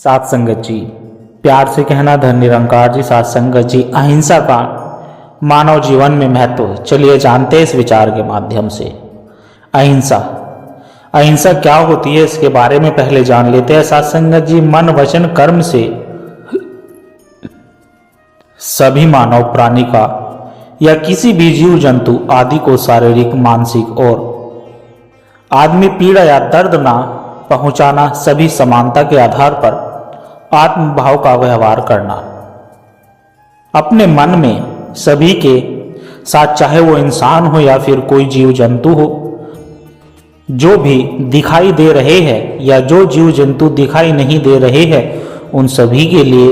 सात संगत जी, प्यार से कहना धन निरंकार जी। सात संगत जी, अहिंसा का मानव जीवन में महत्व, चलिए जानते हैं इस विचार के माध्यम से। अहिंसा अहिंसा क्या होती है इसके बारे में पहले जान लेते हैं। सात संगत जी, मन वचन कर्म से सभी मानव प्राणी का या किसी भी जीव जंतु आदि को शारीरिक, मानसिक और आदमी पीड़ा या दर्द ना पहुंचाना, सभी समानता के आधार पर आत्मभाव का व्यवहार करना, अपने मन में सभी के साथ, चाहे वो इंसान हो या फिर कोई जीव जंतु हो, जो भी दिखाई दे रहे हैं या जो जीव जंतु दिखाई नहीं दे रहे हैं, उन सभी के लिए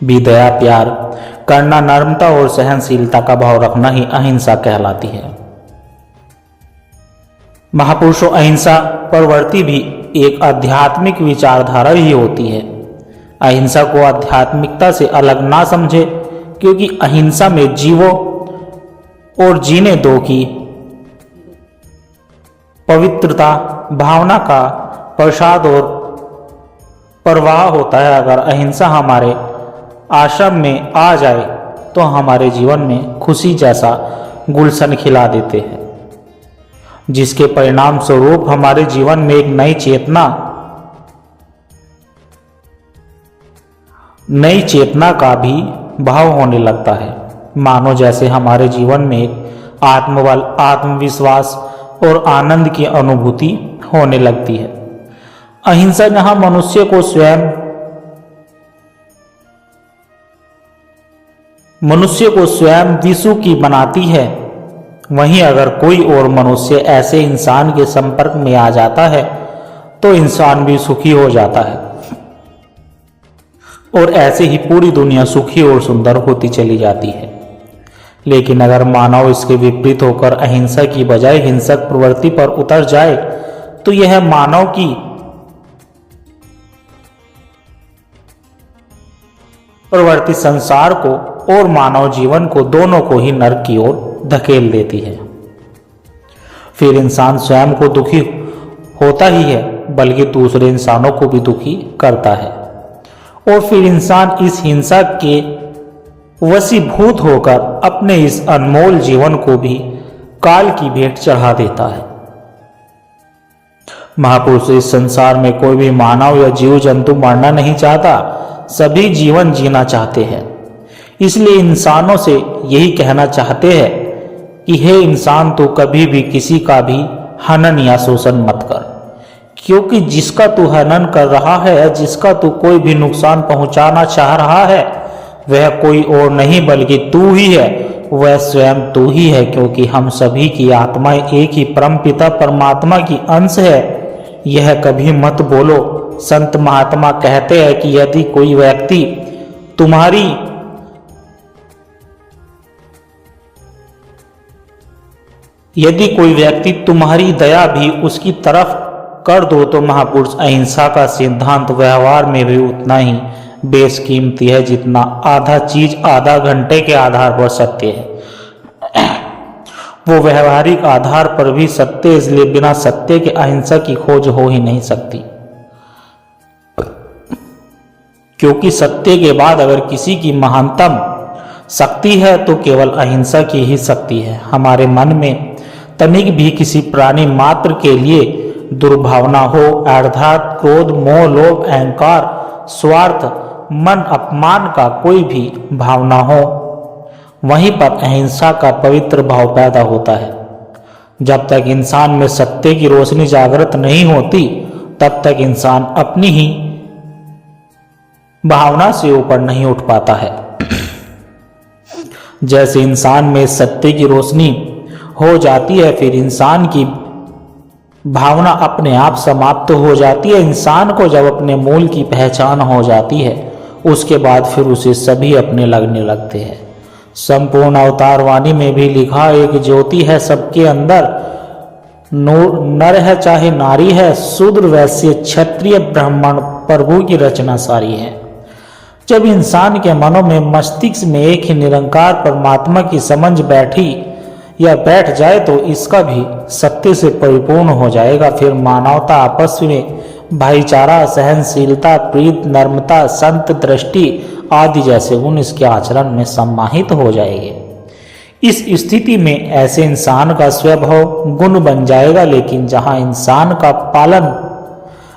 भी दया प्यार करना, नर्मता और सहनशीलता का भाव रखना ही अहिंसा कहलाती है। महापुरुषों, अहिंसा प्रवृत्ति भी एक आध्यात्मिक विचारधारा ही होती है। अहिंसा को आध्यात्मिकता से अलग ना समझे, क्योंकि अहिंसा में जीवों और जीने दो की पवित्रता भावना का प्रसाद और प्रवाह होता है। अगर अहिंसा हमारे आश्रम में आ जाए तो हमारे जीवन में खुशी जैसा गुलशन खिला देते हैं, जिसके परिणाम स्वरूप हमारे जीवन में एक नई चेतना का भी भाव होने लगता है। मानो जैसे हमारे जीवन में एक आत्मबल, आत्मविश्वास और आनंद की अनुभूति होने लगती है। अहिंसा जहां मनुष्य को स्वयं विषु की बनाती है, वहीं अगर कोई और मनुष्य ऐसे इंसान के संपर्क में आ जाता है तो इंसान भी सुखी हो जाता है, और ऐसे ही पूरी दुनिया सुखी और सुंदर होती चली जाती है। लेकिन अगर मानव इसके विपरीत होकर अहिंसा की बजाय हिंसक प्रवृत्ति पर उतर जाए तो यह मानव की प्रवृत्ति संसार को और मानव जीवन को दोनों को ही नरक की ओर धकेल देती है। फिर इंसान स्वयं को दुखी होता ही है, बल्कि दूसरे इंसानों को भी दुखी करता है, और फिर इंसान इस हिंसा के वशीभूत होकर अपने इस अनमोल जीवन को भी काल की भेंट चढ़ा देता है। महापुरुष, इस संसार में कोई भी मानव या जीव जंतु मरना नहीं चाहता, सभी जीवन जीना चाहते हैं। इसलिए इंसानों से यही कहना चाहते हैं कि हे इंसान, तू कभी भी किसी का भी हनन या शोषण मत कर, क्योंकि जिसका तू हनन कर रहा है, जिसका तू कोई भी नुकसान पहुंचाना चाह रहा है, वह कोई और नहीं बल्कि तू ही है, वह स्वयं तू ही है। क्योंकि हम सभी की आत्माएं एक ही परम पिता परमात्मा की अंश है, यह कभी मत बोलो। संत महात्मा कहते हैं कि यदि कोई व्यक्ति तुम्हारी दया भी उसकी तरफ कर दो तो महापुरुष, अहिंसा का सिद्धांत व्यवहार में भी उतना ही बेशकीमती है जितना आधा चीज आधा घंटे के आधार पर सत्य है। वो व्यवहारिक आधार पर भी सत्य, इसलिए बिना सत्य के अहिंसा की खोज हो ही नहीं सकती। क्योंकि सत्य के बाद अगर किसी की महानतम शक्ति है तो केवल अहिंसा की ही शक्ति है। हमारे मन में तनिक भी किसी प्राणी मात्र के लिए दुर्भावना हो, अर्थात क्रोध, मोह, लोभ, अहंकार, स्वार्थ, मन अपमान का कोई भी भावना हो, वहीं पर अहिंसा का पवित्र भाव पैदा होता है। जब तक इंसान में सत्य की रोशनी जागृत नहीं होती, तब तक इंसान अपनी ही भावना से ऊपर नहीं उठ पाता है। जैसे इंसान में सत्य की रोशनी हो जाती है, फिर इंसान की भावना अपने आप समाप्त हो जाती है। इंसान को जब अपने मूल की पहचान हो जाती है, उसके बाद फिर उसे सभी अपने लगने लगते हैं। संपूर्ण अवतार वाणी में भी लिखा, एक ज्योति है सबके अंदर, नर है चाहे नारी है, शूद्र वैश्य क्षत्रिय ब्राह्मण, प्रभु की रचना सारी है। जब इंसान के मनों में, मस्तिष्क में एक ही निरंकार परमात्मा की समझ बैठ जाए तो इसका भी सत्य से परिपूर्ण हो जाएगा। फिर मानवता आपस में भाईचारा, सहनशीलता, प्रीत, नम्रता, संत दृष्टि आदि जैसे गुण इसके आचरण में सम्माहित हो जाएंगे। इस स्थिति में ऐसे इंसान का स्वभाव गुण बन जाएगा। लेकिन जहां इंसान का पालन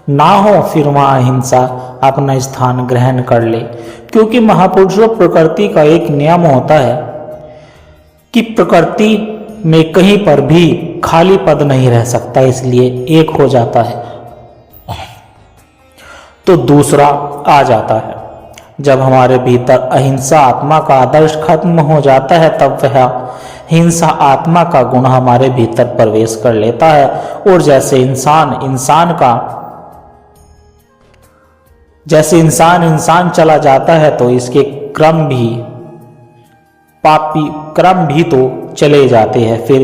ना हो फिर वहां अहिंसा अपना स्थान ग्रहण कर ले, क्योंकि महापुरुषों प्रकृति का एक नियम होता है कि प्रकृति में कहीं पर भी खाली पद नहीं रह सकता, इसलिए एक हो जाता है तो दूसरा आ जाता है। जब हमारे भीतर अहिंसा आत्मा का आदर्श खत्म हो जाता है तब वह हिंसा आत्मा का गुण हमारे भीतर प्रवेश कर लेता है। और जैसे इंसान चला जाता है तो इसके क्रम भी तो चले जाते हैं, फिर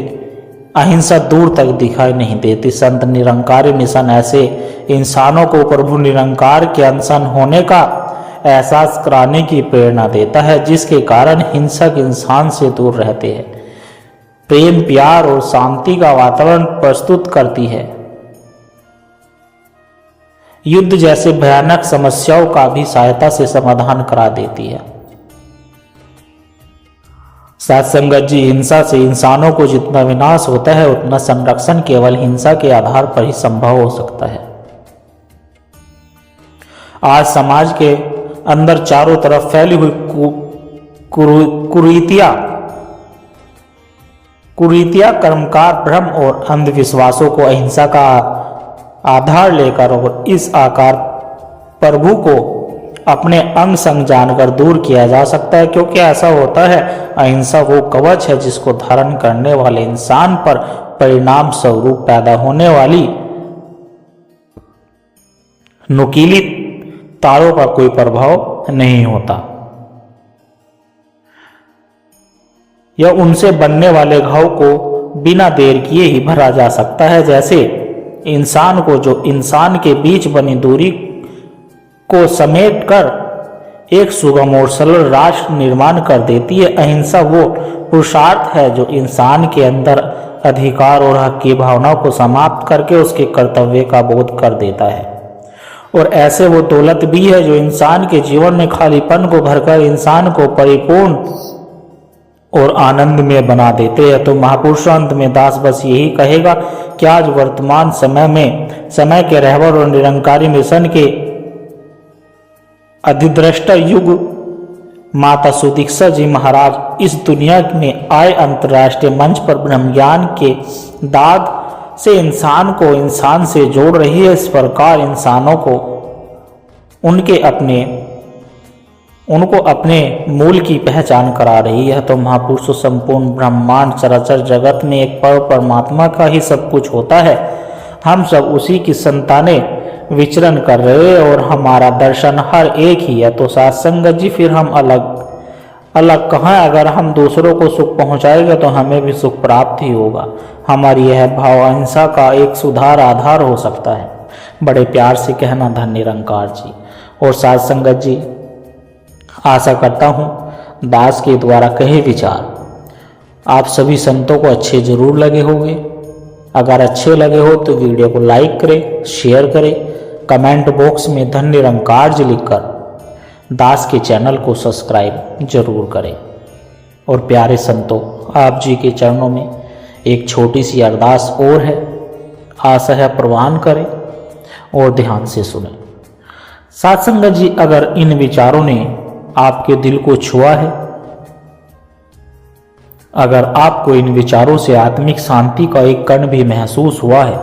अहिंसा दूर तक दिखाई नहीं देती। संत निरंकारी मिशन ऐसे इंसानों को प्रभु निरंकार के अनशन होने का एहसास कराने की प्रेरणा देता है, जिसके कारण हिंसक इंसान से दूर रहते हैं, प्रेम, प्यार और शांति का वातावरण प्रस्तुत करती है। युद्ध जैसे भयानक समस्याओं का भी सहायता से समाधान करा देती है। साथ संगत जी, हिंसा से इंसानों को जितना विनाश होता है उतना संरक्षण केवल हिंसा के आधार पर ही संभव हो सकता है। आज समाज के अंदर चारों तरफ फैली हुई कुरीतियां, कर्मकार भ्रम और अंधविश्वासों को अहिंसा का आधार लेकर और इस आकार प्रभु को अपने अंग संग जानकर दूर किया जा सकता है, क्योंकि ऐसा होता है अहिंसा वो कवच है जिसको धारण करने वाले इंसान पर परिणाम स्वरूप पैदा होने वाली नुकीली तारों का कोई प्रभाव नहीं होता या उनसे बनने वाले घाव को बिना देर किए ही भरा जा सकता है। जैसे इंसान को जो इंसान के बीच बनी दूरी को समेटकर एक सुगम और सरल राष्ट्र निर्माण कर देती है, अहिंसा वो पुरुषार्थ है जो इंसान के अंदर अधिकार और हक की भावना को समाप्त करके उसके कर्तव्य का बोध कर देता है। और ऐसे वो दौलत भी है जो इंसान के जीवन में खालीपन को भरकर इंसान को परिपूर्ण और आनंद में बना देते हैं। तो महापुरुष अंत में दास बस यही कहेगा कि आज वर्तमान समय के रहबर और निरंकारी मिशन के अधिद्रष्टा युग माता सुदीक्षा जी महाराज इस दुनिया में आए, अंतर्राष्ट्रीय मंच पर ब्रह्म ज्ञान के दाद से इंसान को इंसान से जोड़ रही है। इस प्रकार इंसानों को उनको अपने मूल की पहचान करा रही है। तो महापुरुषों संपूर्ण ब्रह्मांड चराचर जगत में एक परमात्मा का ही सब कुछ होता है, हम सब उसी की संतानें विचरण कर रहे हैं और हमारा दर्शन हर एक ही है। तो साथ संगत जी, फिर हम अलग कहाँ? अगर हम दूसरों को सुख पहुंचाएंगे तो हमें भी सुख प्राप्त ही होगा। हमारी यह भाव अहिंसा का एक सुधार आधार हो सकता है। बड़े प्यार से कहना धन निरंकार जी। और साथ संगत जी, आशा करता हूँ दास के द्वारा कहे विचार आप सभी संतों को अच्छे जरूर लगे होंगे। अगर अच्छे लगे हो तो वीडियो को लाइक करें, शेयर करें, कमेंट बॉक्स में धन निरंकार जी लिखकर दास के चैनल को सब्सक्राइब जरूर करें। और प्यारे संतों, आप जी के चरणों में एक छोटी सी अरदास और है, आशा है प्रवान करें और ध्यान से सुने। साथ संगत जी, अगर इन विचारों ने आपके दिल को छुआ है, अगर आपको इन विचारों से आत्मिक शांति का एक कण भी महसूस हुआ है,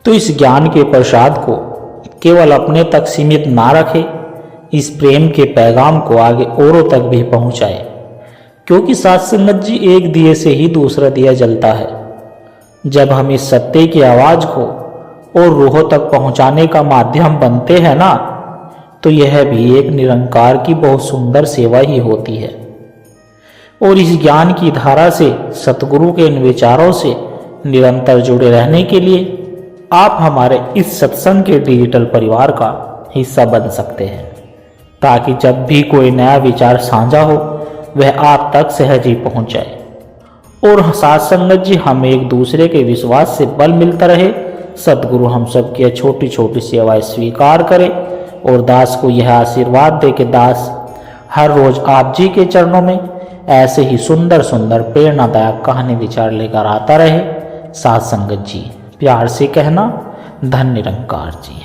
तो इस ज्ञान के प्रसाद को केवल अपने तक सीमित ना रखें, इस प्रेम के पैगाम को आगे औरों तक भी पहुंचाए। क्योंकि साथ संगत जी, एक दिए से ही दूसरा दिया जलता है। जब हम इस सत्य की आवाज को और रूहों तक पहुंचाने का माध्यम बनते हैं ना, तो यह भी एक निरंकार की बहुत सुंदर सेवा ही होती है। और इस ज्ञान की धारा से, सतगुरु के इन विचारों से निरंतर जुड़े रहने के लिए आप हमारे इस सत्संग के डिजिटल परिवार का हिस्सा बन सकते हैं, ताकि जब भी कोई नया विचार साझा हो वह आप तक सहज ही पहुंच जाए। और साथ संगत जी, हमें एक दूसरे के विश्वास से बल मिलता रहे, सदगुरु हम सब की छोटी छोटी सेवाएं स्वीकार करे और दास को यह आशीर्वाद दे कि दास हर रोज आप जी के चरणों में ऐसे ही सुंदर सुंदर प्रेरणादायक कहानी विचार लेकर आता रहे। साथ संगत जी, प्यार से कहना, धन्य निरंकार जी।